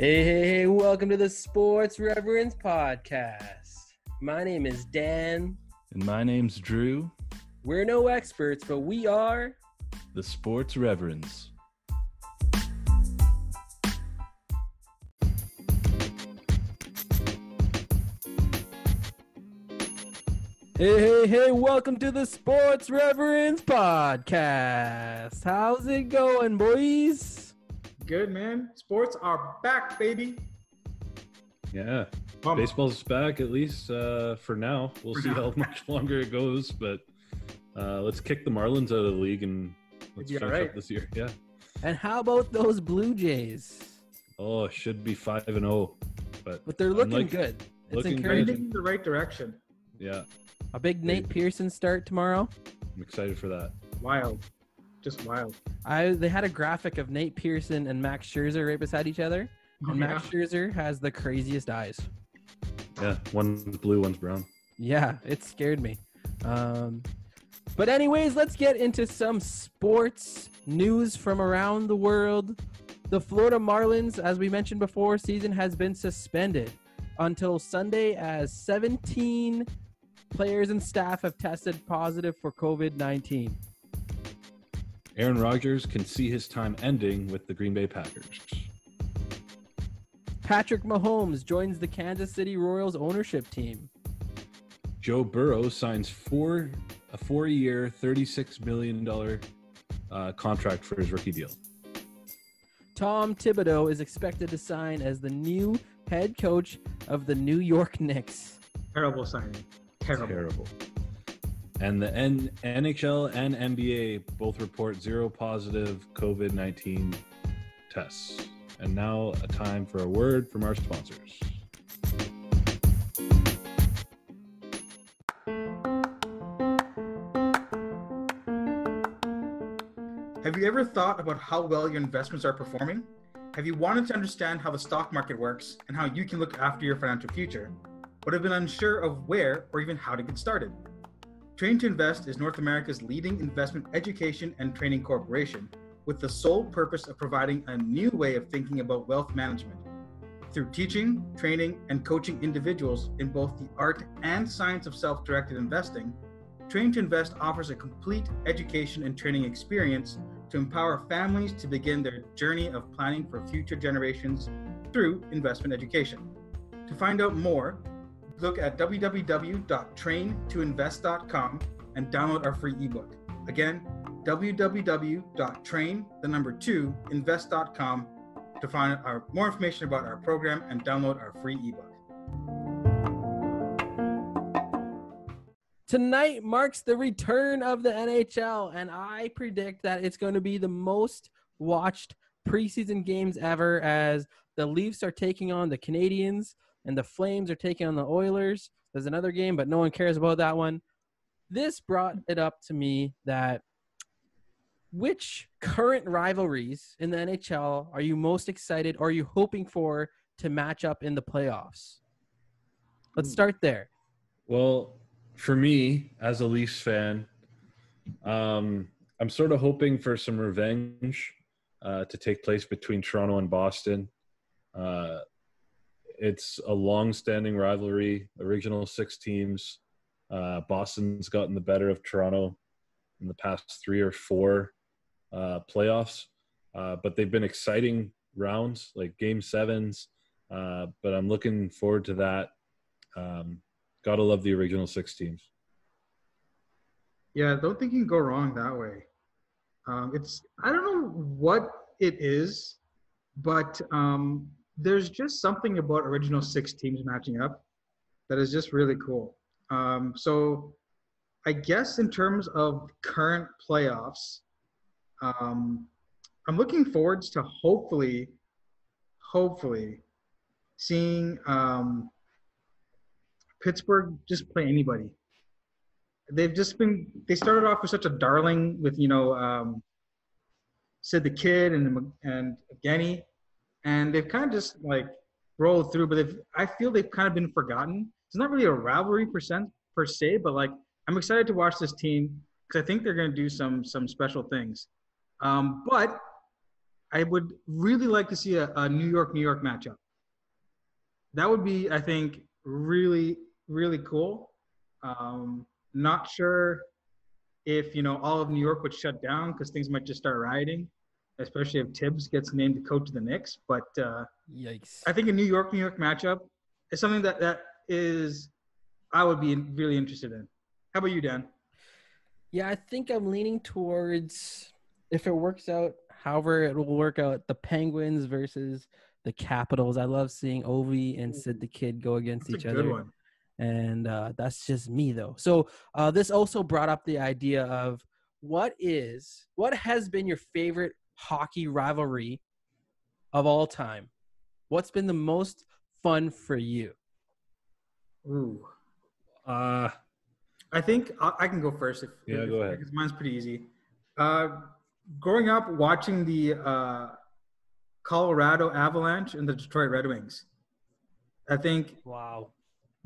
Hey, welcome to the Sports Reverends podcast. My name is Dan. And my name's Drew. We're no experts, but we are the Sports Reverends. Hey, welcome to the Sports Reverends podcast. How's it going, boys? Good, man. Sports are back, baby. Yeah. Baseball's back, at least for now. We'll see how much longer it goes, but let's kick the Marlins out of the league and let's finish up this year. Yeah. And how about those Blue Jays? Oh, it should be 5-0, but they're looking good. It's looking encouraging. Trending in the right direction. Yeah. A big Nate Pearson start tomorrow. I'm excited for that. Wild. Just wild. They had a graphic of Nate Pearson and Max Scherzer right beside each other. And Max Scherzer has the craziest eyes. Yeah, one's blue, one's brown. Yeah, it scared me. But anyways, let's get into some sports news from around the world. The Florida Marlins, as we mentioned before, season has been suspended until Sunday as 17 players and staff have tested positive for COVID-19. Aaron Rodgers can see his time ending with the Green Bay Packers. Patrick Mahomes joins the Kansas City Royals ownership team. Joe Burrow signs a 4-year, $36 million contract for his rookie deal. Tom Thibodeau is expected to sign as the new head coach of the New York Knicks. Terrible signing. Terrible. And the NHL and NBA both report 0 positive COVID-19 tests. And now a time for a word from our sponsors. Have you ever thought about how well your investments are performing? Have you wanted to understand how the stock market works and how you can look after your financial future, but have been unsure of where or even how to get started? Train to Invest is North America's leading investment education and training corporation with the sole purpose of providing a new way of thinking about wealth management. Through teaching, training, and coaching individuals in both the art and science of self-directed investing, Train to Invest offers a complete education and training experience to empower families to begin their journey of planning for future generations through investment education. To find out more, look at www.traintoinvest.com and download our free ebook. Again, www.train2invest.com to find more information about our program and download our free ebook. Tonight marks the return of the NHL, and I predict that it's going to be the most watched preseason games ever as the Leafs are taking on the Canadiens and the Flames are taking on the Oilers. There's another game, but no one cares about that one. This brought it up to me that which current rivalries in the NHL are you most excited or are you hoping for to match up in the playoffs? Let's start there. Well, for me, as a Leafs fan, I'm sort of hoping for some revenge to take place between Toronto and Boston. It's a long-standing rivalry, original 6 teams. Boston's gotten the better of Toronto in the past 3 or 4 playoffs, but they've been exciting rounds, like Game 7s, but I'm looking forward to that. Gotta love the original 6 teams. Yeah, I don't think you can go wrong that way. I don't know what it is, but there's just something about original 6 teams matching up that is just really cool. So I guess in terms of current playoffs, I'm looking forward to hopefully seeing Pittsburgh just play anybody. They started off with such a darling with, Sid the Kid and Evgeny, and they've kind of just like rolled through, but I feel they've kind of been forgotten. It's not really a rivalry per se, but like I'm excited to watch this team because I think they're going to do some special things. But I would really like to see a New York matchup. That would be, I think, really, really cool. Not sure if all of New York would shut down because things might just start rioting, especially if Tibbs gets named the coach of the Knicks. But Yikes. I think a New York matchup is something that is I would be really interested in. How about you, Dan? Yeah, I think I'm leaning towards, if it works out, however it will work out, the Penguins versus the Capitals. I love seeing Ovi and Sid the Kid go against That's each a good other. one. And that's just me, though. So this also brought up the idea of what has been your favorite hockey rivalry of all time? What's been the most fun for you? Ooh. Uh, I think I can go first Yeah, go ahead. because mine's pretty easy. Growing up watching the Colorado Avalanche and the Detroit Red Wings, I think Wow.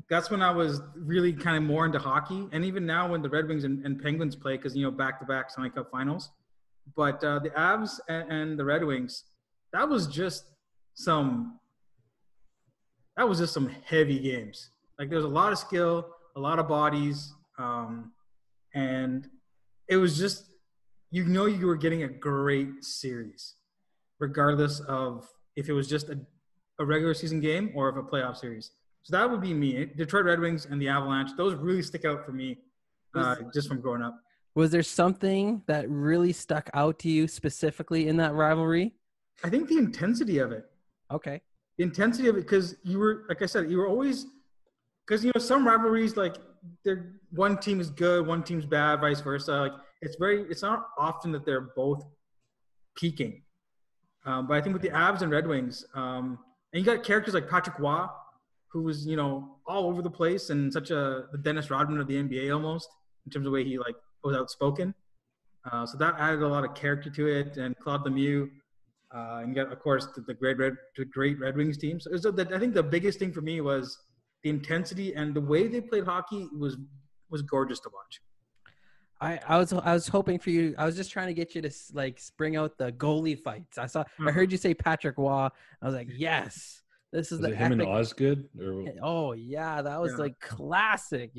that's when I was really kind of more into hockey. And even now when the Red Wings and Penguins play, because, back-to-back Stanley Cup finals. But the Avs and the Red Wings, that was just some heavy games. Like there was a lot of skill, a lot of bodies, and it was just you were getting a great series, regardless of if it was just a regular season game or if a playoff series. So that would be me. Detroit Red Wings and the Avalanche; those really stick out for me, just from growing up. Was there something that really stuck out to you specifically in that rivalry? I think the intensity of it. Okay. The intensity of it, because you were, like I said, you were always, because some rivalries, like one team is good, one team's bad, vice versa. Like it's not often that they're both peaking. But I think with the Avs and Red Wings, and you got characters like Patrick Waugh, who was all over the place and such the Dennis Rodman of the NBA almost in terms of the way he was outspoken. So that added a lot of character to it, and Claude Lemieux. And you got, of course, the great Red Wings team. So I think the biggest thing for me was the intensity and the way they played hockey was gorgeous to watch. I was hoping for you. I was just trying to get you to bring out the goalie fights. I heard you say Patrick Waugh. I was like, yes, this is was it him and Osgood? Or... Oh yeah, that was classic.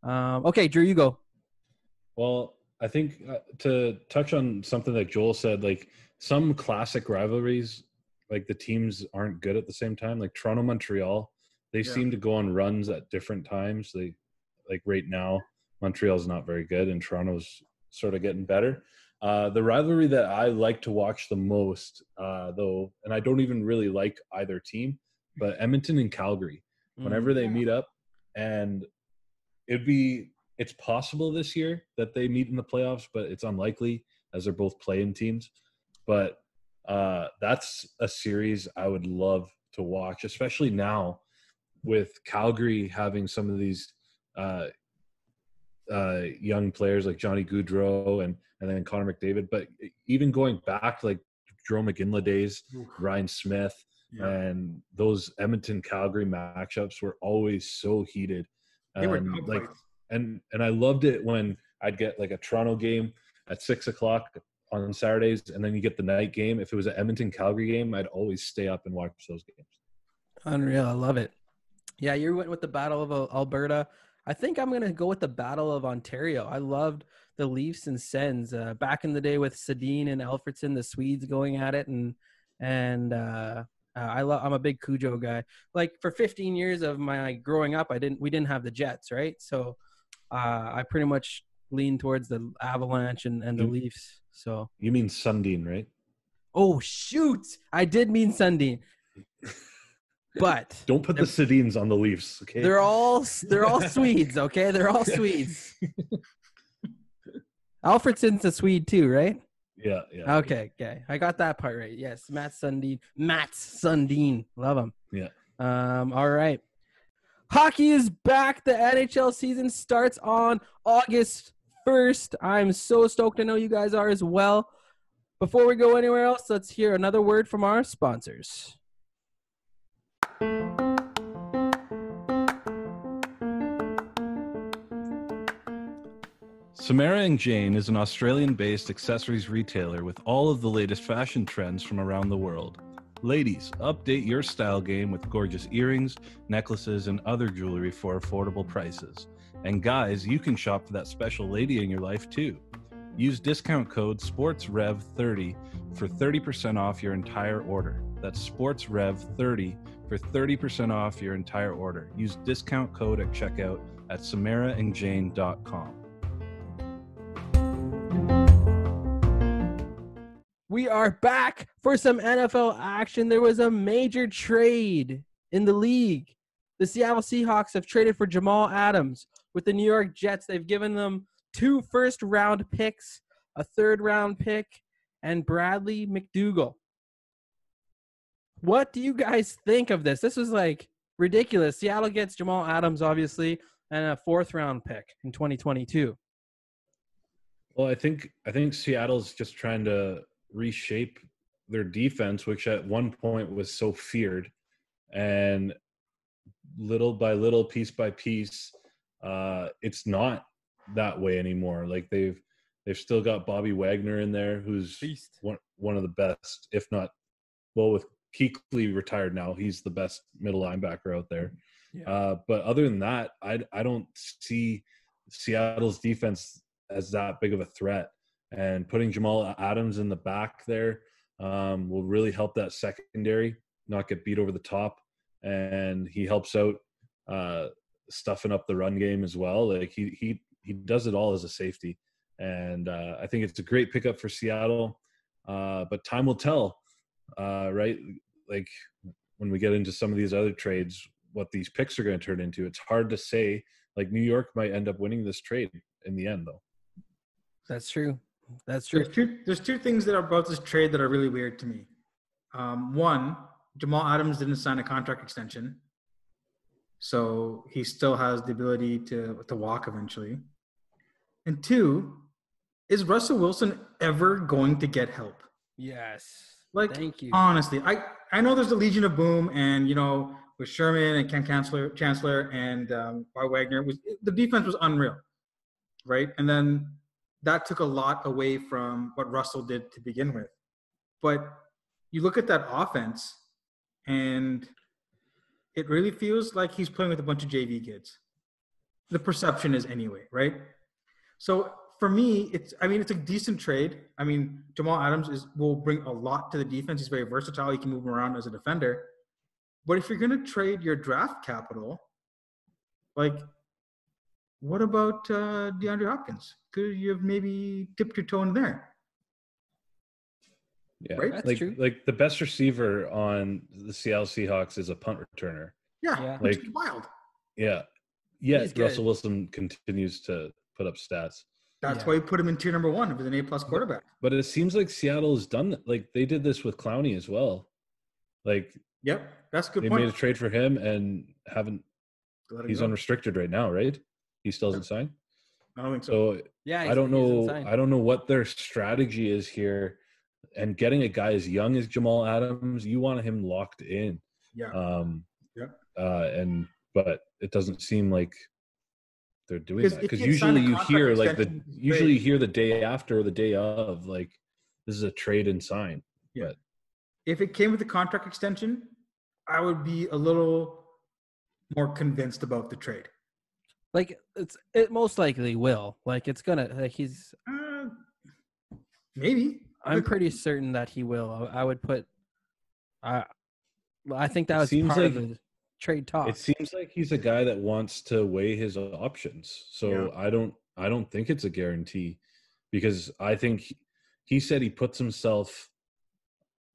Okay, Drew, you go. Well, I think to touch on something that Joel said, like some classic rivalries, like the teams aren't good at the same time. Like Toronto, Montreal, they seem to go on runs at different times. They right now, Montreal's not very good and Toronto's sort of getting better. The rivalry that I like to watch the most, though, and I don't even really like either team, but Edmonton and Calgary, whenever they meet up, and it's possible this year that they meet in the playoffs, but it's unlikely as they're both play-in teams. But that's a series I would love to watch, especially now with Calgary having some of these young players like Johnny Gaudreau and then Connor McDavid. But even going back, like Jerome McGinley days, Ryan Smith, and those Edmonton-Calgary matchups were always so heated. They were and I loved it when I'd get like a Toronto game at 6:00 on Saturdays, and then you get the night game. If it was an Edmonton-Calgary game, I'd always stay up and watch those games. Unreal. I love it. Yeah, you went with the Battle of Alberta. I think I'm going to go with the Battle of Ontario. I loved the Leafs and Sens back in the day with Sedin and Alfredson, the Swedes going at it. I'm a big Cujo guy. Like for 15 years of my growing up, we didn't have the Jets, right? So I pretty much lean towards the Avalanche and the Leafs. So you mean Sundin, right? Oh shoot! I did mean Sundin. But don't put the Sedins on the Leafs, okay? They're all Swedes, okay? They're all Swedes. Alfredson's a Swede too, right? Yeah. Okay. I got that part right. Yes, Mats Sundin. Love him. Yeah. All right. Hockey is back. The NHL season starts on August 1st. I'm so stoked. I know you guys are as well. Before we go anywhere else, let's hear another word from our sponsors. Samara Jane is an Australian-based accessories retailer with all of the latest fashion trends from around the world. Ladies, update your style game with gorgeous earrings, necklaces, and other jewelry for affordable prices. And guys, you can shop for that special lady in your life too. Use discount code SPORTSREV30 for 30% off your entire order. That's SPORTSREV30 for 30% off your entire order. Use discount code at checkout at samaraandjane.com. We are back for some NFL action. There was a major trade in the league. The Seattle Seahawks have traded for Jamal Adams with the New York Jets. They've given them 2 first-round picks, a third-round pick, and Bradley McDougall. What do you guys think of this? This was like ridiculous. Seattle gets Jamal Adams, obviously, and a 4th-round pick in 2022. Well, I think Seattle's just trying to reshape their defense, which at one point was so feared, and little by little, piece by piece, it's not that way anymore. Like they've still got Bobby Wagner in there, who's one of the best, if not, well, with Kuechly retired now, he's the best middle linebacker out there. Yeah. But other than that, I don't see Seattle's defense as that big of a threat. And putting Jamal Adams in the back there will really help that secondary not get beat over the top. And he helps out stuffing up the run game as well. Like he does it all as a safety. And I think it's a great pickup for Seattle. But time will tell, right? Like when we get into some of these other trades, what these picks are going to turn into. It's hard to say. Like New York might end up winning this trade in the end, though. That's true. That's true. There's two things that are about this trade that are really weird to me. One, Jamal Adams didn't sign a contract extension, so he still has the ability to walk eventually. And two, is Russell Wilson ever going to get help? Yes. Like, thank you. Honestly, I know there's the Legion of Boom, and with Sherman and Ken Chancellor and Bob Wagner, the defense was unreal, right? And then that took a lot away from what Russell did to begin with. But you look at that offense, and it really feels like he's playing with a bunch of JV kids. The perception is anyway, right? So for me, it's a decent trade. I mean, Jamal Adams will bring a lot to the defense. He's very versatile. He can move around as a defender. But if you're going to trade your draft capital, like, what about DeAndre Hopkins? Could you have maybe dipped your toe in there? Yeah, right? That's true. Like the best receiver on the Seattle Seahawks is a punt returner. Yeah. Which is wild. Yeah. Yet Russell Wilson continues to put up stats. That's why you put him in tier number 1 with an A+ quarterback. But it seems like Seattle has done that. Like they did this with Clowney as well. Like, yep, that's a good point. They made a trade for him and haven't. He's unrestricted right now, right? He still hasn't signed. I don't think so. Yeah, I don't know. I don't know what their strategy is here. And getting a guy as young as Jamal Adams, you want him locked in. Yeah. But it doesn't seem like they're doing that, because usually you hear the day after or the day of, like, this is a trade and sign. Yeah. But if it came with a contract extension, I would be a little more convinced about the trade. Like it most likely will. Like it's gonna. Like he's. Maybe. I'm pretty certain that he will. I would put. I think that was part of the trade talk. It seems like he's a guy that wants to weigh his options. So I don't think it's a guarantee, because I think he said he puts himself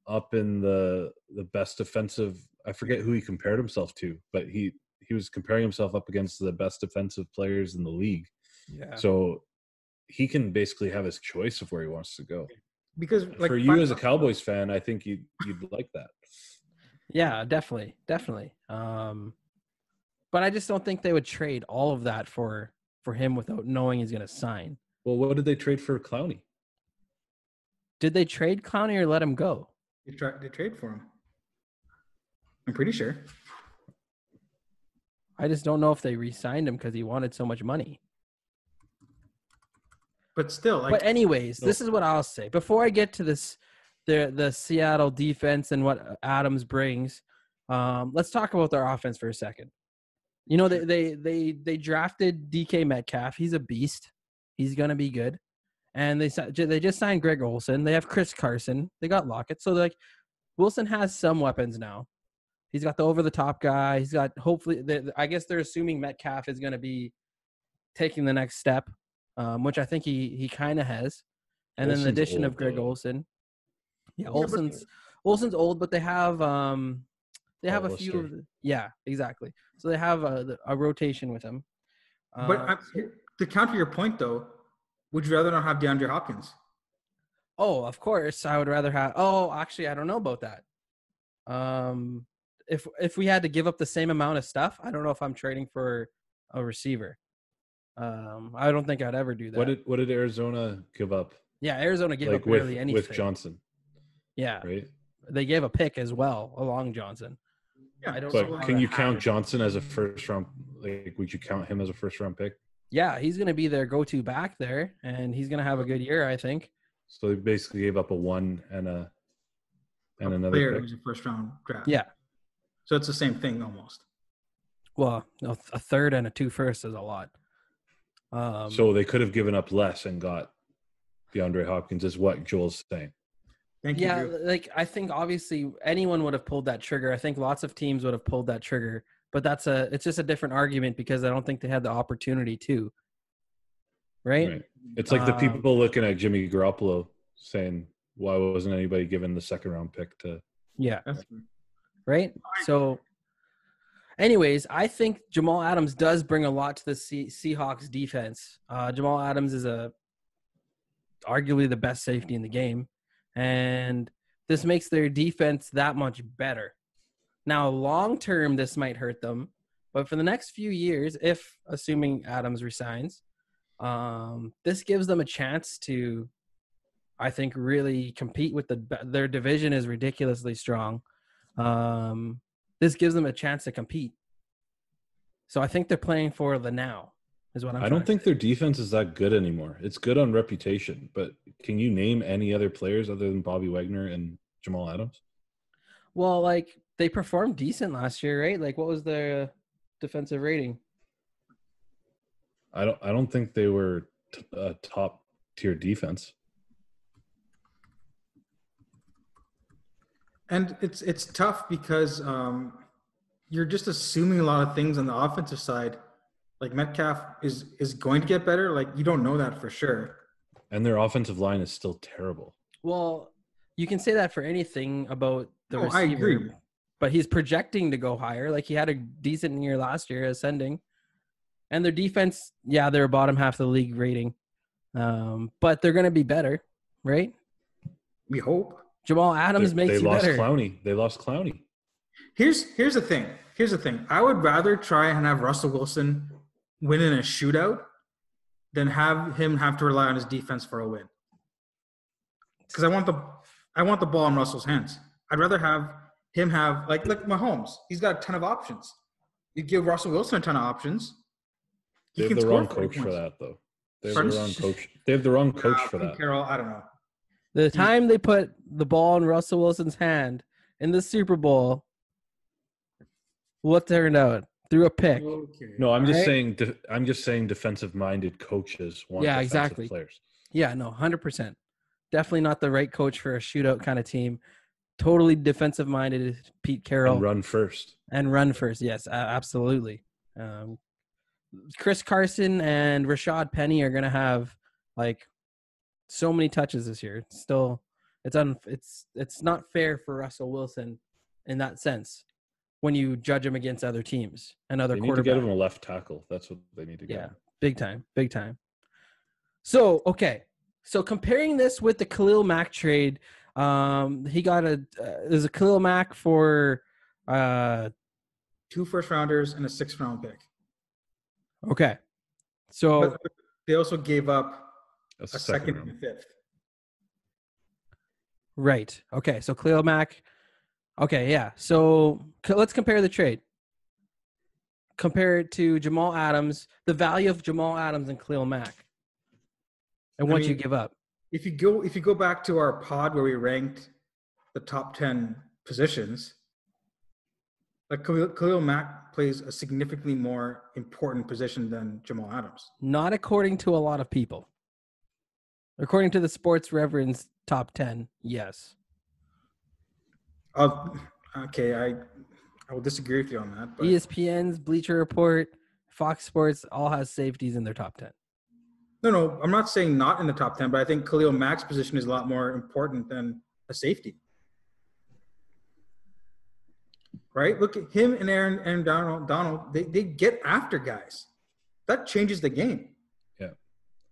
up in the best defensive. I forget who he compared himself to, but he was comparing himself up against the best defensive players in the league. Yeah. So he can basically have his choice of where he wants to go. Because for you as a Cowboys fan, I think you'd like that. Yeah, definitely. But I just don't think they would trade all of that for him without knowing he's going to sign. Well, what did they trade for Clowney? Did they trade Clowney or let him go? They trade for him. I'm pretty sure. I just don't know if they re-signed him because he wanted so much money. But still, like, But anyways, this is what I'll say. Before I get to this, the Seattle defense and what Adams brings, let's talk about their offense for a second. You know, they drafted DK Metcalf. He's a beast. He's gonna be good. And they just signed Greg Olsen. They have Chris Carson. They got Lockett. So like Wilson has some weapons now. He's got the over-the-top guy. He's got hopefully. I guess they're assuming Metcalf is going to be taking the next step, which I think he kind of has. And then the addition of Greg Olsen. Yeah, Olsen's old, but they have a few of yeah, exactly. So they have a rotation with him. But to counter your point, though, would you rather not have DeAndre Hopkins? Oh, of course, I would rather have. Oh, actually, I don't know about that. If we had to give up the same amount of stuff, I don't know if I'm trading for a receiver. I don't think I'd ever do that. What did Arizona give up? Yeah, Arizona gave up barely anything with Johnson. Yeah, right. They gave a pick as well along Johnson. Yeah, I don't. But can you count Johnson as a first round? Like, would you count him as a first round pick? Yeah, he's going to be their go-to back there, and he's going to have a good year, I think. So they basically gave up a 1 and another player pick. who's a first round draft. Yeah. So it's the same thing almost. Well, a third and a 2 first is a lot. So they could have given up less and got DeAndre Hopkins, is what Joel's saying. Thank you. Yeah, like I think obviously anyone would have pulled that trigger. I think lots of teams would have pulled that trigger, but it's just a different argument because I don't think they had the opportunity to. Right? It's like the people looking at Jimmy Garoppolo saying, why wasn't anybody given the second round pick to? Yeah. Right. So anyways, I think Jamal Adams does bring a lot to the Seahawks defense. Jamal Adams is arguably the best safety in the game. And this makes their defense that much better. Now, long-term, this might hurt them. But for the next few years, if assuming Adams resigns, this gives them a chance to, I think, really compete with their division is ridiculously strong. This gives them a chance to compete. So I think they're playing for the now. I don't think their defense is that good anymore. It's good on reputation, but can you name any other players other than Bobby Wagner and Jamal Adams? Well, like they performed decent last year, right? Like what was their defensive rating? I don't think they were a top tier defense. And it's tough because you're just assuming a lot of things on the offensive side. Like Metcalf is going to get better. Like you don't know that for sure. And their offensive line is still terrible. Well, you can say that for anything about the receiver. I agree. But he's projecting to go higher. Like he had a decent year last year, ascending. And their defense, yeah, they're bottom half of the league rating. But they're going to be better, right? We hope. Jamal Adams makes you better. They lost Clowney. Here's the thing. I would rather try and have Russell Wilson win in a shootout than have him have to rely on his defense for a win. Because I want the ball in Russell's hands. I'd rather have him have like Mahomes. He's got a ton of options. You give Russell Wilson a ton of options. They have the wrong coach for that, though. They have the wrong coach. They have the wrong coach for that. Carroll, I don't know. The time they put the ball in Russell Wilson's hand in the Super Bowl, what turned out? Through a pick. Okay. No, I'm just saying. I'm just saying defensive-minded coaches want defensive players. Yeah, no, 100%. Definitely not the right coach for a shootout kind of team. Totally defensive-minded, Pete Carroll. And run first. Yes, absolutely. Chris Carson and Rashad Penny are going to have like so many touches this year. It's not fair for Russell Wilson in that sense when you judge him against other teams and other quarterbacks. They need to get him a left tackle. That's what they need to get. Yeah, big time. So, okay. So comparing this with the Khalil Mack trade, he got there's a Khalil Mack for 2 first-rounders and a 6th-round pick. Okay. So but they also gave up a second and a 5th. Right. Okay. So Khalil Mack. Okay. Yeah. So let's compare the trade. Compare it to Jamal Adams, the value of Jamal Adams and Khalil Mack. And once you give up. If you go back to our pod where we ranked the top 10 positions, like Khalil Mack plays a significantly more important position than Jamal Adams. Not according to a lot of people. According to the Sports Reverends top 10, yes. Okay, I will disagree with you on that. But ESPN's Bleacher Report, Fox Sports all has safeties in their top 10. No, I'm not saying not in the top 10, but I think Khalil Mack's position is a lot more important than a safety. Right? Look at him and Aaron and Donald. They get after guys. That changes the game. Yeah.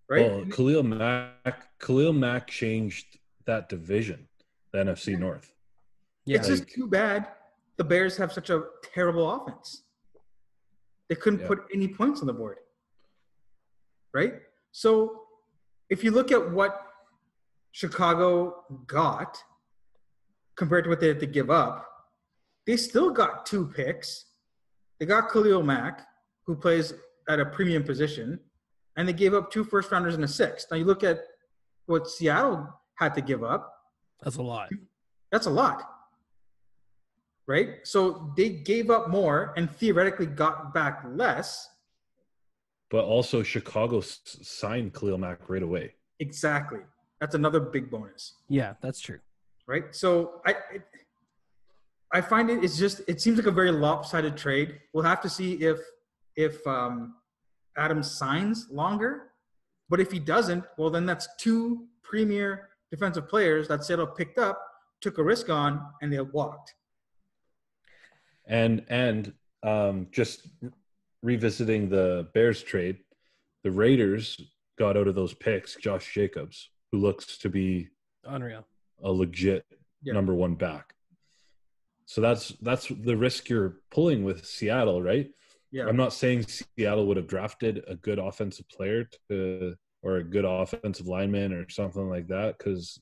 Right? Well, Khalil Mack changed that division, the NFC North. Yeah. It's just too bad the Bears have such a terrible offense. They couldn't put any points on the board. Right? So if you look at what Chicago got compared to what they had to give up, they still got 2 picks. They got Khalil Mack, who plays at a premium position, and they gave up 2 first-rounders and a 6th. Now you look at what Seattle had to give up. That's a lot. That's a lot. Right? So they gave up more and theoretically got back less. But also Chicago signed Khalil Mack right away. Exactly. That's another big bonus. Yeah, that's true. Right? So I find it seems like a very lopsided trade. We'll have to see if Adams signs longer. But if he doesn't, well, then that's 2 premier defensive players that Seattle picked up, took a risk on, and they walked. And just revisiting the Bears trade, the Raiders got out of those picks Josh Jacobs, who looks to be unreal, a legit number 1 back. So that's the risk you're pulling with Seattle, right? Yeah. I'm not saying Seattle would have drafted a good offensive player or a good offensive lineman or something like that, because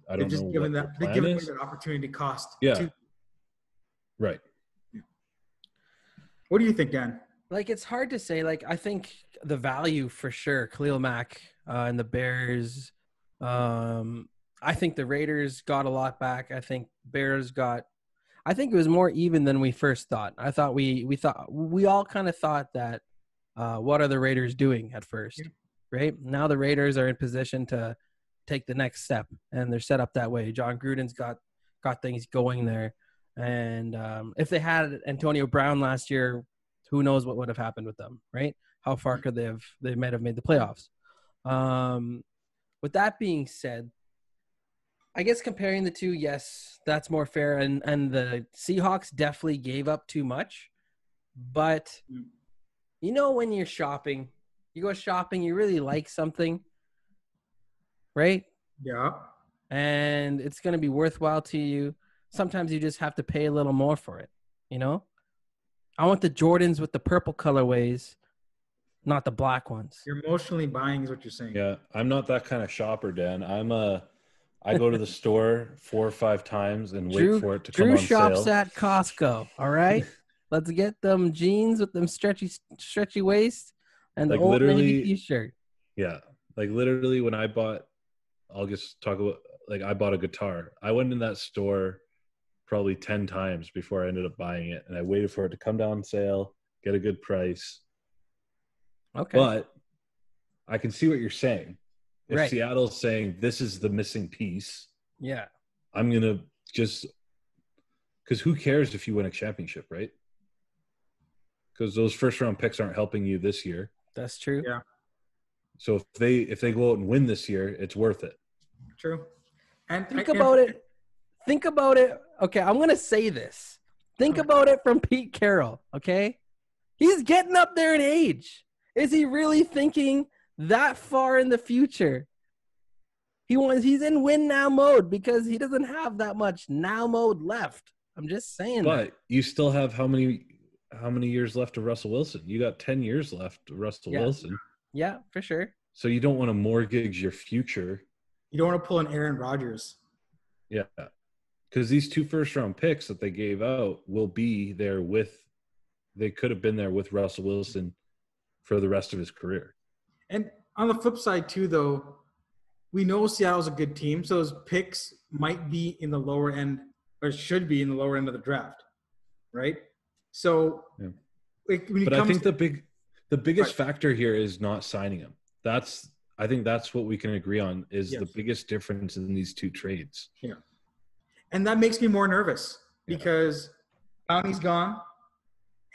I don't know what the plan given is. That opportunity cost. Yeah. Right. What do you think, Dan? Like, it's hard to say. Like, I think the value for sure, Khalil Mack and the Bears. I think the Raiders got a lot back. I think Bears got. I think it was more even than we first thought. I thought we all kind of thought that. What are the Raiders doing at first? Right now, the Raiders are in position to take the next step, and they're set up that way. John Gruden's got things going there. And if they had Antonio Brown last year, who knows what would have happened with them, right? How far could they have? They might have made the playoffs. With that being said, I guess comparing the two, yes, that's more fair. And the Seahawks definitely gave up too much. But, you know, when you're shopping, you go shopping, you really like something, right? Yeah. And it's going to be worthwhile to you. Sometimes you just have to pay a little more for it, you know? I want the Jordans with the purple colorways, not the black ones. You're emotionally buying is what you're saying. Yeah, I'm not that kind of shopper, Dan. I go to the store 4 or 5 times and wait for it to come on sale. Drew shops at Costco, all right? Let's get them jeans with them stretchy waist and like the old literally t-shirt. Yeah, like literally when I bought, I'll just talk about, like I bought a guitar. I went in that store probably 10 times before I ended up buying it, and I waited for it to come down on sale, get a good price. Okay. But I can see what you're saying. If Right. Seattle's saying this is the missing piece, Yeah. I'm going to just – because who cares if you win a championship, right? Because those first-round picks aren't helping you this year. That's true. Yeah. So if they go out and win this year, it's worth it. True. And Think about it. Think about it. Okay, I'm going to say this. Think about it from Pete Carroll, okay? He's getting up there in age. Is he really thinking that far in the future? He's in win now mode because he doesn't have that much now mode left. I'm just saying. But you still have how many years left of Russell Wilson? You got 10 years left of Russell Wilson. Yeah, for sure. So you don't want to mortgage your future. You don't want to pull an Aaron Rodgers. Yeah. Because these 2 first-round picks that they gave out will be there they could have been there with Russell Wilson for the rest of his career. And on the flip side, too, though, we know Seattle's a good team, so those picks might be in the lower end, or should be in the lower end of the draft, right? So, Yeah. When But I think the biggest Right. factor here is not signing him. I think that's what we can agree on is Yes. the biggest difference in these two trades. Yeah. And that makes me more nervous Yeah. because Bounty's gone,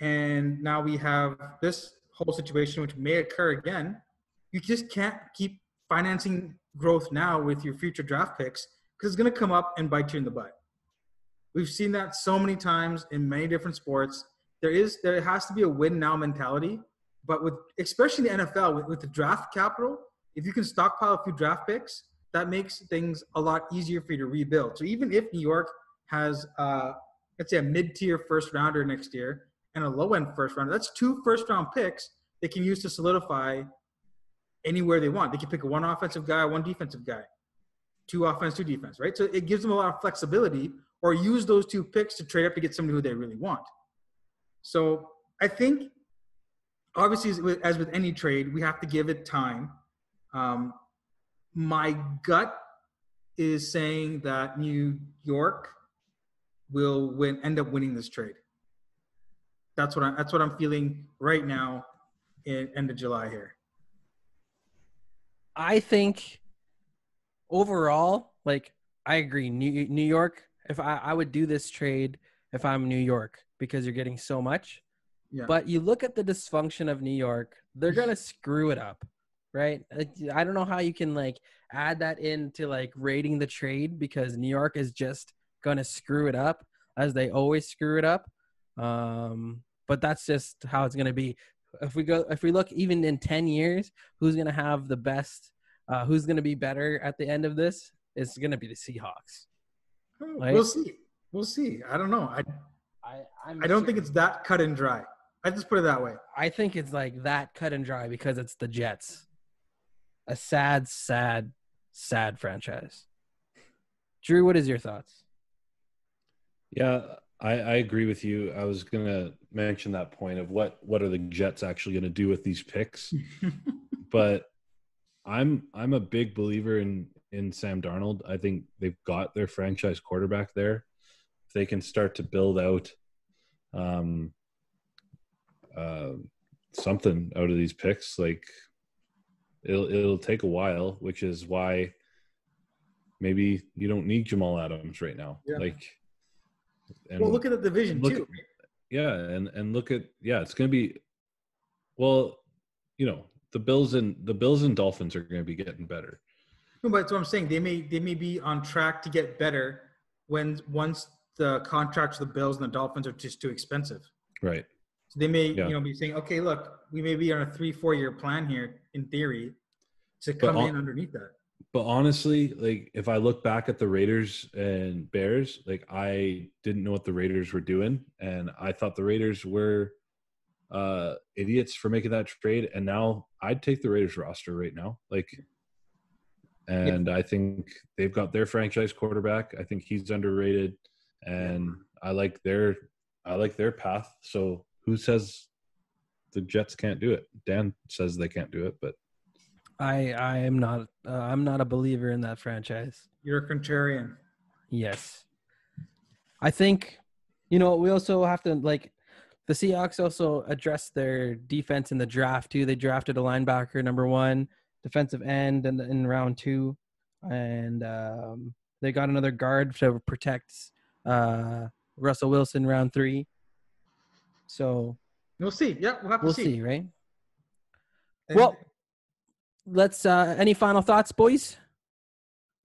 and now we have this whole situation which may occur again. You just can't keep financing growth now with your future draft picks because it's going to come up and bite you in the butt. We've seen that so many times in many different sports. There has to be a win now mentality, but with especially the NFL with the draft capital, if you can stockpile a few draft picks, that makes things a lot easier for you to rebuild. So even if New York has, let's say, a mid-tier first rounder next year and a low-end first rounder, that's 2 first-round picks they can use to solidify anywhere they want. They can pick one offensive guy, one defensive guy, 2 offense, 2 defense, right? So it gives them a lot of flexibility, or use those 2 picks to trade up to get somebody who they really want. So I think, obviously, as with any trade, we have to give it time. My gut is saying that New York will end up winning this trade. That's what I'm feeling right now in end of July here. I think overall, like, I agree. New York, if I would do this trade if I'm New York because you're getting so much. Yeah. But you look at the dysfunction of New York, they're going to screw it up, right? I don't know how you can, like, add that into, like, rating the trade because New York is just going to screw it up as they always screw it up. But that's just how it's going to be. If we look even in 10 years, who's going to have the best, who's going to be better at the end of this? It's going to be the Seahawks. Right? We'll see. I don't know. I don't think it's that cut and dry. I just put it that way. I think it's like that cut and dry because it's the Jets. A sad, sad, sad franchise. Drew, what is your thoughts? Yeah, I agree with you. I was going to mention that point of what are the Jets actually going to do with these picks. But I'm a big believer in Sam Darnold. I think they've got their franchise quarterback there. If they can start to build out something out of these picks, like it'll take a while, which is why maybe you don't need Jamal Adams right now. Yeah. Well, look at the division too. Yeah, and look at it's going to be, well, the Bills and Dolphins are going to be getting better. No, but that's what I'm saying. They may be on track to get better once the contracts of the Bills and the Dolphins are just too expensive. Right. So they may be saying, okay, look, we may be on a 3-4 year plan here in theory to come in underneath that. But honestly, like, if I look back at the Raiders and Bears, like, I didn't know what the Raiders were doing, and I thought the Raiders were idiots for making that trade. And now I'd take the Raiders roster right now, I think they've got their franchise quarterback. I think he's underrated, and I like their path. So who says the Jets can't do it? Dan says they can't do it, but I am not. I'm not a believer in that franchise. You're a contrarian. Yes. I think, we also have to, like, the Seahawks also addressed their defense in the draft too. They drafted a linebacker, number 1, defensive end in round 2. And they got another guard to protect Russell Wilson round 3. So we'll see. Yeah, we'll have to see. We'll see, right? Well, let's any final thoughts, boys?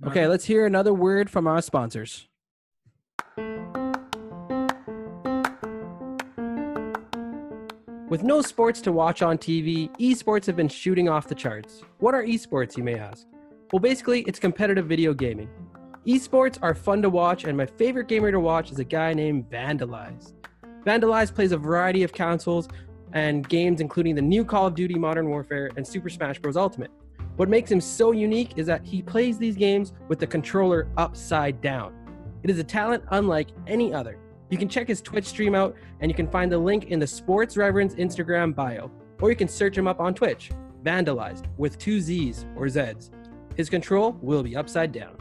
Okay, let's hear another word from our sponsors. With no sports to watch on TV, esports have been shooting off the charts. What are esports, you may ask? Well, basically, it's competitive video gaming. Esports are fun to watch, and my favorite gamer to watch is a guy named Vandalize. Vandalize plays a variety of consoles and games, including the new Call of Duty Modern Warfare and Super Smash Bros. Ultimate. What makes him so unique is that he plays these games with the controller upside down. It is a talent unlike any other. You can check his Twitch stream out, and you can find the link in the Sports Reverends Instagram bio, or you can search him up on Twitch, Vandalized, with 2 Z's or Z's. his control will be upside down.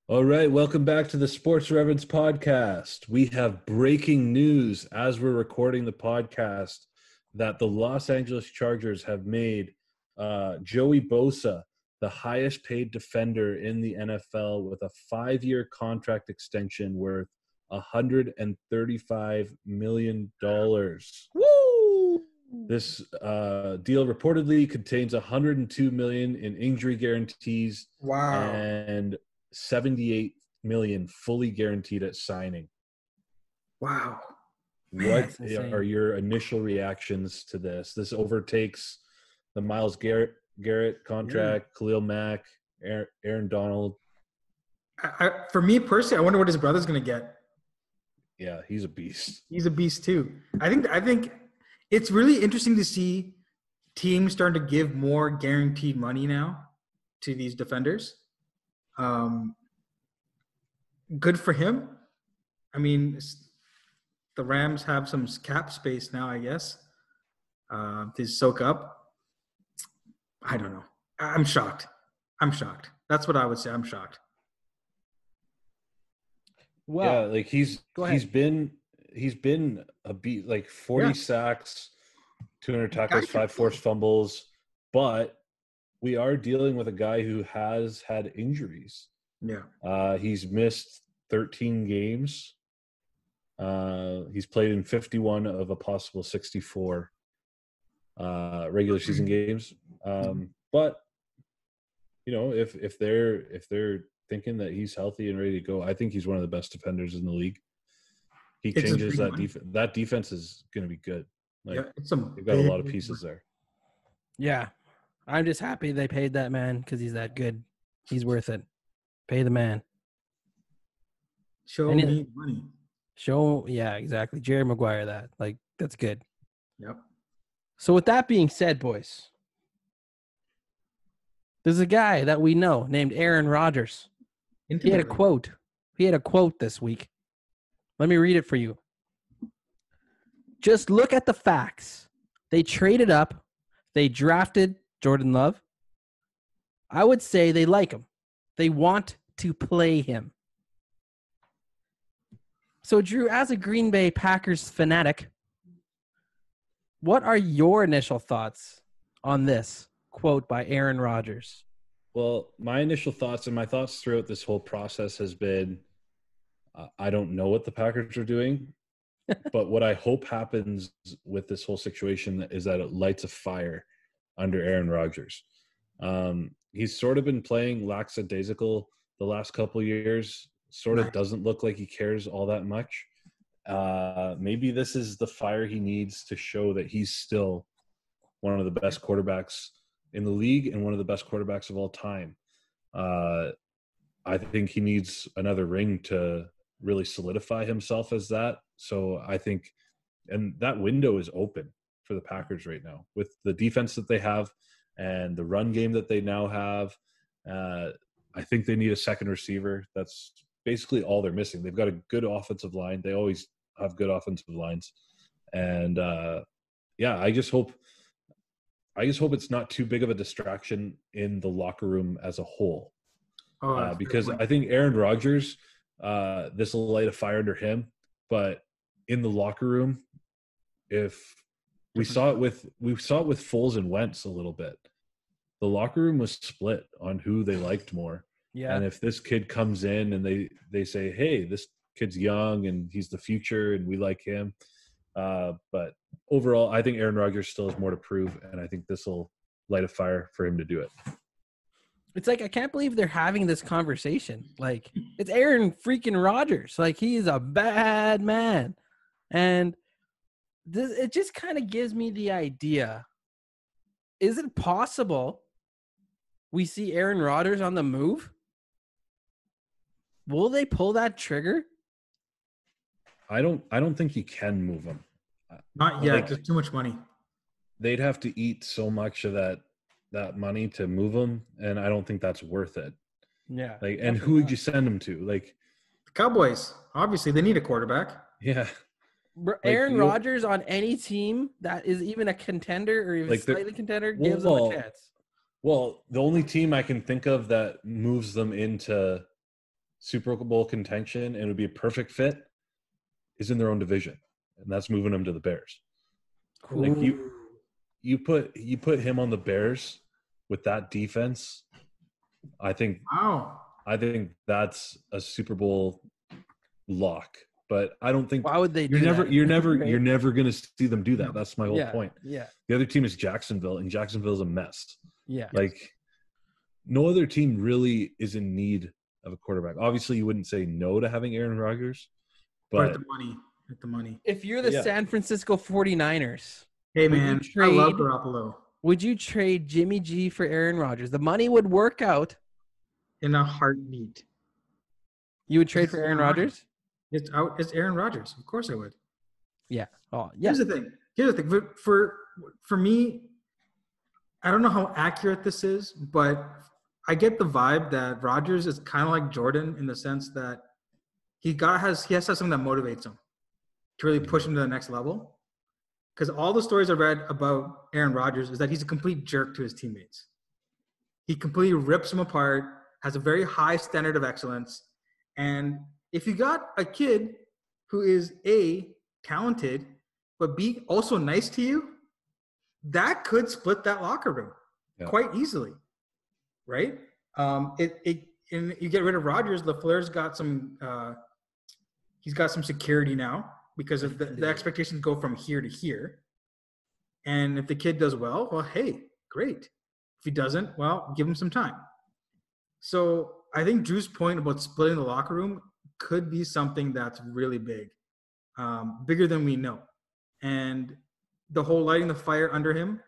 All right, welcome back to the Sports Reverends podcast. We have breaking news as we're recording the podcast that the Los Angeles Chargers have made Joey Bosa the highest paid defender in the NFL with a 5-year contract extension worth $135 million. Woo! This deal reportedly contains $102 million in injury guarantees and $78 million fully guaranteed at signing. Wow. What are your initial reactions to this? This overtakes the Myles Garrett contract, Khalil Mack, Aaron Donald. For me personally, I wonder what his brother's going to get. Yeah, he's a beast. He's a beast too. I think it's really interesting to see teams starting to give more guaranteed money now to these defenders. Good for him. I mean, the Rams have some cap space now, I guess, to soak up. I don't know. I'm shocked. That's what I would say. I'm shocked. Well, yeah, like he's been a beat, like 40 sacks, 200 tackles, 5 forced fumbles, but we are dealing with a guy who has had injuries. Yeah. He's missed 13 games. He's played in 51 of a possible 64 regular season games. But you know, if they're thinking that he's healthy and ready to go, I think he's one of the best defenders in the league. He changes that defense. That defense is going to be good. Like, they've got a lot of pieces there. Yeah. I'm just happy they paid that man because he's that good. He's worth it. Pay the man. Show me money. Yeah, exactly. Jerry Maguire that. Like, that's good. Yep. So with that being said, boys, there's a guy that we know named Aaron Rodgers. He had a quote. This week. Let me read it for you. Just look at the facts. They traded up. They drafted Jordan Love. I would say they like him. They want to play him. So, Drew, as a Green Bay Packers fanatic, what are your initial thoughts on this quote by Aaron Rodgers? Well, my initial thoughts and my thoughts throughout this whole process has been, I don't know what the Packers are doing, but what I hope happens with this whole situation is that it lights a fire under Aaron Rodgers. He's sort of been playing lackadaisical the last couple of years. Sort of doesn't look like he cares all that much. Maybe this is the fire he needs to show that he's still one of the best quarterbacks in the league and one of the best quarterbacks of all time. I think he needs another ring to really solidify himself as that. So I think, and that window is open for the Packers right now with the defense that they have and the run game that they now have. I think they need a second receiver. That's basically all they're missing. They've got a good offensive line. They always have good offensive lines. And I just hope it's not too big of a distraction in the locker room as a whole. Because I think Aaron Rodgers, this will light a fire under him. But in the locker room, if we saw it with Foles and Wentz a little bit, the locker room was split on who they liked more. Yeah. And if this kid comes in and they say, hey, this kid's young and he's the future and we like him. But overall, I think Aaron Rodgers still has more to prove, and I think this will light a fire for him to do it. It's like, I can't believe they're having this conversation. Like, it's Aaron freaking Rodgers. Like, he is a bad man. And it just kind of gives me the idea. Is it possible we see Aaron Rodgers on the move? Will they pull that trigger? I don't think you can move him. Not yet. There's too much money. They'd have to eat so much of that money to move him, and I don't think that's worth it. Yeah. Like, and who would you send him to? Like, the Cowboys. Obviously, they need a quarterback. Yeah. Aaron Rodgers on any team that is even a contender or even slightly contender gives them a chance. Well, the only team I can think of that moves them into Super Bowl contention and would be a perfect fit is in their own division, and that's moving them to the Bears. Like you put him on the Bears with that defense. I think that's a Super Bowl lock. But I don't think why would they do that? You're never going to see them do that. No. That's my whole point. Yeah. The other team is Jacksonville, and Jacksonville's a mess. Yeah. Like no other team really is in need of a quarterback. Obviously, you wouldn't say no to having Aaron Rodgers, but at the money. If you're the San Francisco 49ers, hey man, I love Garoppolo. Would you trade Jimmy G for Aaron Rodgers? The money would work out in a heartbeat. You would trade for Aaron Rodgers? It's Aaron Rodgers. Of course I would. Yeah. Oh, yeah. Here's the thing. For me, I don't know how accurate this is, but I get the vibe that Rodgers is kind of like Jordan in the sense that he has to have something that motivates him to really push him to the next level. Because all the stories I read about Aaron Rodgers is that he's a complete jerk to his teammates. He completely rips them apart, has a very high standard of excellence. And if you got a kid who is A, talented, but B, also nice to you, that could split that locker room quite easily, right? And you get rid of Rodgers, LaFleur's got some he's got some security now because of the expectations go from here to here. And if the kid does well, hey, great. If he doesn't, well, give him some time. So I think Drew's point about splitting the locker room could be something that's really big, bigger than we know. And the whole lighting the fire under him,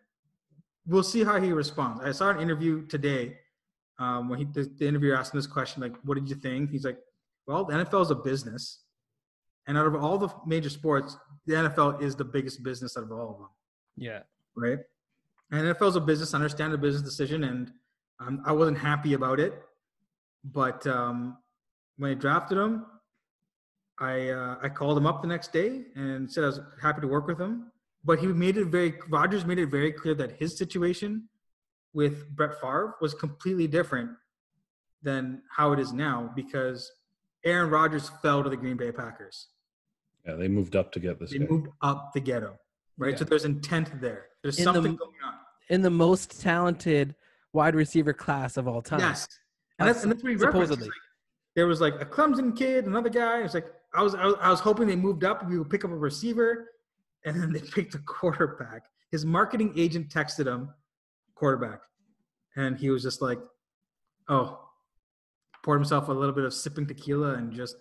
we'll see how he responds. I saw an interview today when the interviewer asked him this question, like, what did you think? He's like, well, the NFL is a business. And out of all the major sports, the NFL is the biggest business out of all of them. Yeah. Right? And NFL is a business. I understand the business decision, and I wasn't happy about it. But when I drafted him, I called him up the next day and said I was happy to work with him. But Rodgers made it very clear that his situation with Brett Favre was completely different than how it is now because Aaron Rodgers fell to the Green Bay Packers. Yeah, they moved up to get this guy. They moved up to get him, right? Yeah. So there's intent there. There's something going on. In the most talented wide receiver class of all time. Yes. And that's what he supposedly. There was like a Clemson kid, another guy. It's like I was hoping they moved up and we would pick up a receiver, and then they picked a quarterback. His marketing agent texted him, quarterback, and he was just like, "Oh," poured himself a little bit of sipping tequila and just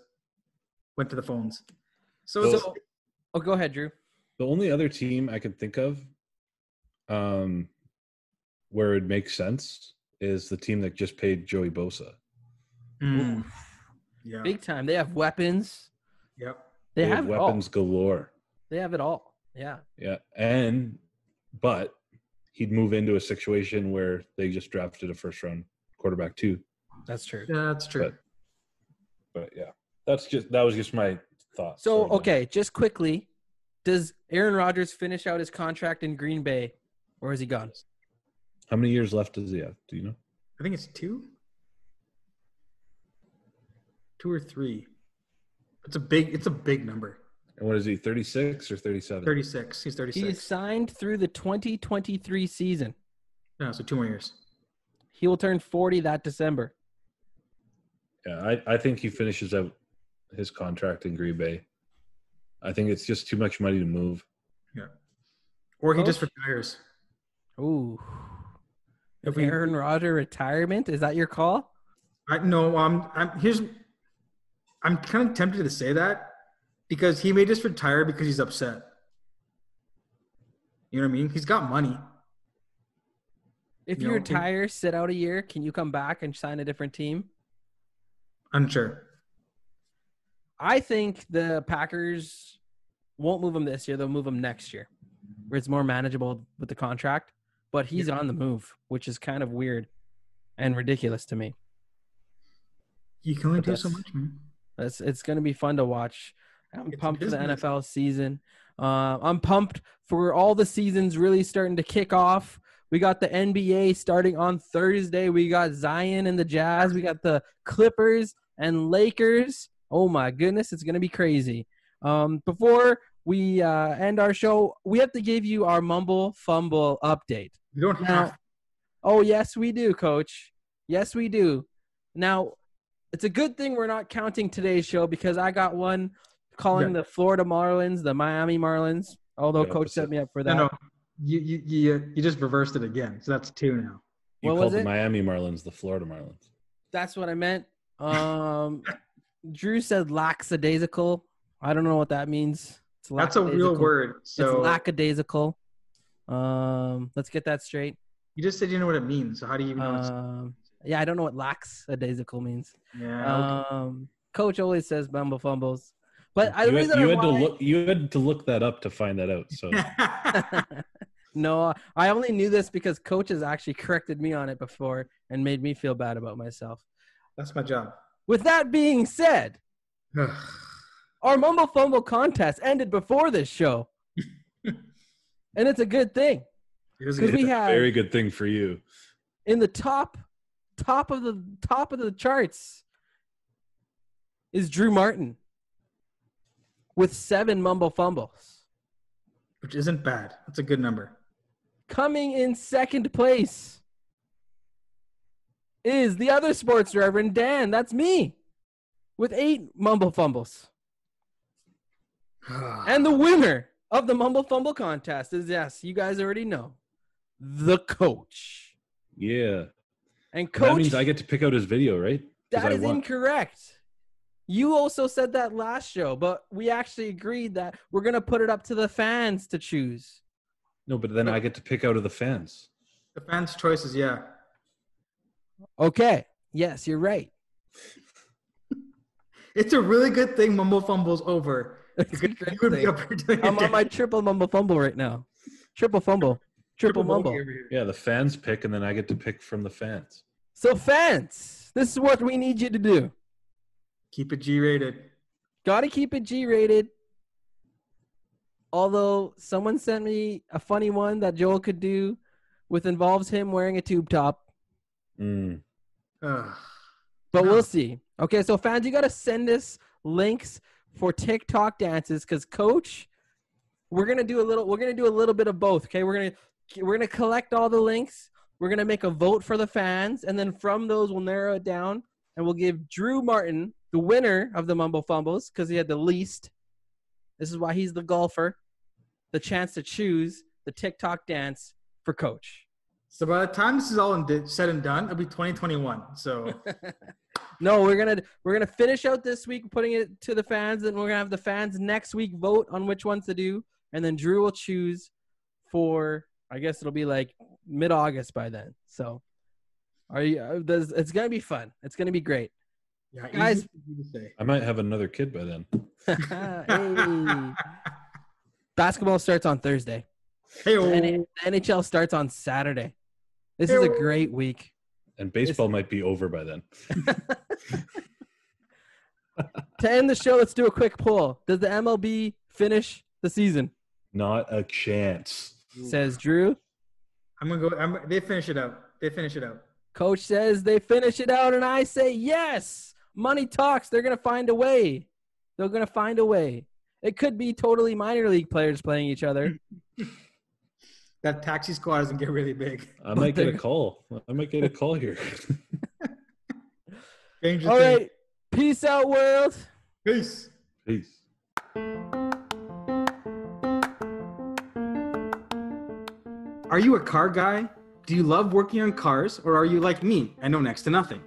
went to the phones. So go ahead, Drew. The only other team I can think of, where it makes sense is the team that just paid Joey Bosa. Yeah. Big time. They have weapons. Yep. They have weapons galore. They have it all. Yeah. Yeah. But he'd move into a situation where they just drafted a first round quarterback too. That's true. Yeah, that's true. But yeah, that was just my thought. So, okay, just quickly, does Aaron Rodgers finish out his contract in Green Bay or is he gone? How many years left does he have? Do you know? I think it's 2 or 3. It's a big number. And what is he, 36 or 37? 36. He's 36. He is signed through the 2023 season. Yeah, so 2 more years. He will turn 40 that December. Yeah, I think he finishes out his contract in Green Bay. I think it's just too much money to move. Yeah. Or he just retires. Ooh. If Aaron Rodgers retirement, is that your call? I'm kind of tempted to say that because he may just retire because he's upset. You know what I mean? He's got money. If you retire, sit out a year, can you come back and sign a different team? Unsure. I think the Packers won't move him this year. They'll move him next year where it's more manageable with the contract. But he's on the move, which is kind of weird and ridiculous to me. You can only do so much, man. It's going to be fun to watch I'm It's pumped for the business. NFL season. I'm pumped for all the seasons really starting to kick off. We got the NBA starting on Thursday. We got Zion and the Jazz. We got the Clippers and Lakers. Oh, my goodness. It's going to be crazy. Before we end our show, we have to give you our Mumble Fumble update. You don't Now, have. oh, yes, we do, Coach. Yes, we do. Now, it's a good thing we're not counting today's show because I got one calling the Florida Marlins the Miami Marlins, although The Coach set opposite. me up for that. No. You just reversed it again. So that's 2 now. You What called was the it? Miami Marlins the Florida Marlins. That's what I meant. Drew said lackadaisical. I don't know what that means. It's That's a real lackadaisical. word. So It's lackadaisical. Let's get that straight. you just said you know what it means. So how do you even know? Yeah, I don't know what lackadaisical means. Yeah. Okay. Coach always says bumble fumbles, but You had to look that up to find that out. So No, I only knew this because Coach has actually corrected me on it before and made me feel bad about myself. That's my job. With that being said, our Mumble Fumble contest ended before this show, and it's a good thing because we have very good thing for you. in the top of the charts is Drew Martin with 7 Mumble Fumbles. Which isn't bad. That's a good number. Coming in second place is the other sports reverend, Dan. That's me with 8 Mumble Fumbles. And the winner of the Mumble Fumble contest is, yes, you guys already know, the Coach. Yeah. And Coach, that means I get to pick out his video, right? that is incorrect. You also said that last show, but we actually agreed that we're going to put it up to the fans to choose. No, but then I get to pick out of the fans. The fans' choices, yeah. Okay. Yes, you're right. It's a really good thing Mumble Fumble's over. It's a great You would be thing. up here doing I'm it. on my triple Mumble Fumble right now. Triple Fumble. Triple Mumble. over here. Yeah, the fans pick, and then I get to pick from the fans. So fans, this is what we need you to do. Keep it G-rated. Got to keep it G-rated. Although someone sent me a funny one that Joel could do with involves him wearing a tube top. Mm. Ugh. But No. we'll see. Okay, so fans, you got to send us links for TikTok dances because Coach, we're going to do a little bit of both, okay? We're going to collect all the links. We're going to make a vote for the fans, and then from those we'll narrow it down and we'll give Drew Martin, the winner of the Mumble Fumbles, because he had the least. This is why he's the golfer. The chance to choose the TikTok dance for Coach. So by the time this is all said and done, it'll be 2021. So No, we're gonna finish out this week putting it to the fans, and we're gonna have the fans next week vote on which ones to do, and then Drew will choose for, I guess it'll be like mid-August by then. So, it's gonna be fun. It's gonna be great, yeah, guys. easy for you to say. I might have another kid by then. Hey. Basketball starts on Thursday. Hey, The NHL starts on Saturday. This is a great week. And baseball might be over by then. To end the show, let's do a quick poll. Does the MLB finish the season? Not a chance. Says Drew. I'm gonna go. They finish it out. Coach says they finish it out, and I say yes. Money talks. They're going to find a way. They're going to find a way. It could be totally minor league players playing each other. That taxi squad doesn't get really big. I might get a call. Here. Stranger All things. right. Peace out, world. Peace. Peace. Are you a car guy? Do you love working on cars, or are you like me and know next to nothing?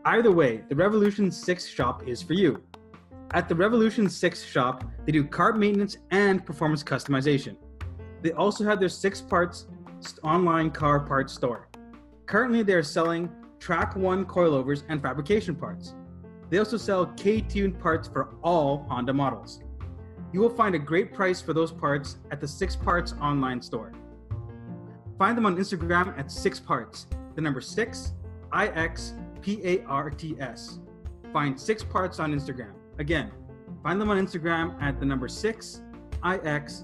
Either way, the Revolution 6 shop is for you. At the Revolution 6 shop, they do car maintenance and performance customization. They also have their 6 parts online car parts store. Currently, they are selling Track 1 coilovers and fabrication parts. They also sell K-tuned parts for all Honda models. You will find a great price for those parts at the 6 Parts online store. Find them on Instagram at 6 Parts, the number 6, IXPARTS. Find 6 Parts on Instagram. Again, Find them on Instagram at the number 6IXPARTS.